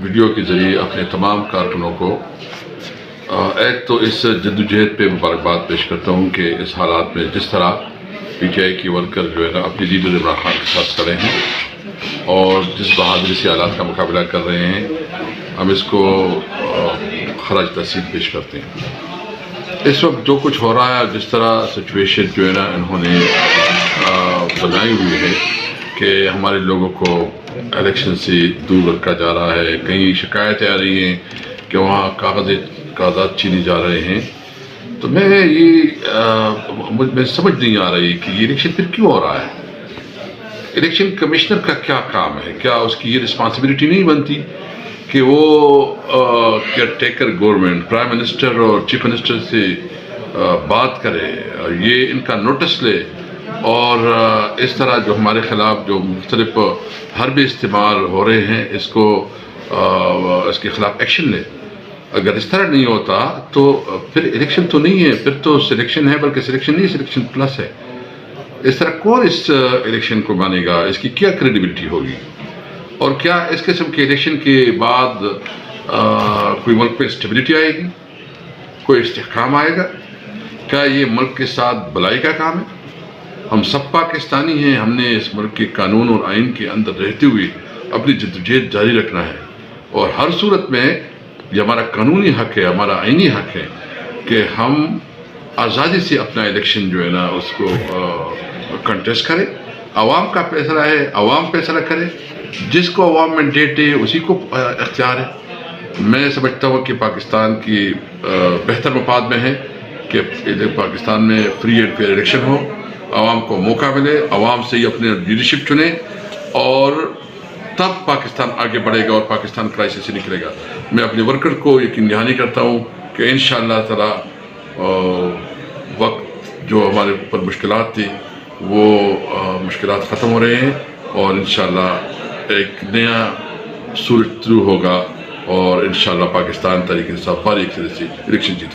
Video کے ذریعے اپنے تمام کارکنوں کو ایک تو اس جدوجہد پہ مبارکباد پیش کرتا ہوں کہ اس حالات میں جس طرح پی ٹی آئی کی ورکر جو ہے نا اپنی لیڈر عمران خان کے ساتھ کھڑے ہیں اور جس بہادری سے حالات کا مقابلہ کر رہے ہیں، ہم اس کو خراج تحسین پیش کرتے ہیں۔ اس وقت جو کچھ ہو رہا ہے، جس طرح سچویشن جو ہے نا انہوں نے بنائی ہوئی ہے کہ ہمارے لوگوں کو الیکشن سے دور رکھا جا رہا ہے، کئی شکایتیں آ رہی ہیں کہ وہاں کاغذات چھینے جا رہے ہیں، تو میں سمجھ نہیں آ رہی کہ یہ الیکشن پھر کیوں ہو رہا ہے۔ الیکشن کمشنر کا کیا کام ہے؟ کیا اس کی یہ رسپانسبلٹی نہیں بنتی کہ وہ care taker government, prime minister اور چیف منسٹر سے بات کرے، یہ ان کا نوٹس لے اور اس طرح جو ہمارے خلاف جو مختلف حربے استعمال ہو رہے ہیں اس کے خلاف ایکشن لے۔ اگر اس طرح نہیں ہوتا تو پھر الیکشن تو نہیں ہے، پھر تو سلیکشن ہے، بلکہ سلیکشن نہیں، سلیکشن پلس ہے۔ اس طرح کون اس الیکشن کو مانے گا؟ اس کی کیا کریڈیبلٹی ہوگی؟ اور کیا اس قسم کے الیکشن کے بعد کوئی ملک پہ اسٹیبلٹی آئے گی؟ کوئی استحکام آئے گا؟ کیا یہ ملک کے ساتھ بھلائی کا کام ہے؟ ہم سب پاکستانی ہیں، ہم نے اس ملک کے قانون اور آئین کے اندر رہتے ہوئے اپنی جدوجہد جاری رکھنا ہے، اور ہر صورت میں یہ ہمارا قانونی حق ہے، ہمارا آئینی حق ہے کہ ہم آزادی سے اپنا الیکشن جو ہے نا اس کو کنٹیسٹ کریں۔ عوام کا فیصلہ ہے، عوام فیصلہ کرے، جس کو عوام مینڈیٹ ہے اسی کو اختیار ہے۔ میں سمجھتا ہوں کہ پاکستان کی بہتر مفاد میں ہے کہ پاکستان میں فری اینڈ فیئر الیکشن ہو، عوام کو موقع ملے، عوام سے ہی اپنے لیڈرشپ چنے، اور تب پاکستان آگے بڑھے گا اور پاکستان کرائسس سے نکلے گا۔ میں اپنے ورکر کو یقین دہانی کرتا ہوں کہ انشاءاللہ تعالی وقت جو ہمارے اوپر مشکلات تھی وہ مشکلات ختم ہو رہے ہیں، اور انشاءاللہ ایک نیا صورت شروع ہوگا، اور انشاءاللہ پاکستان تحریک انصاف فارغ سے الیکشن جیتے۔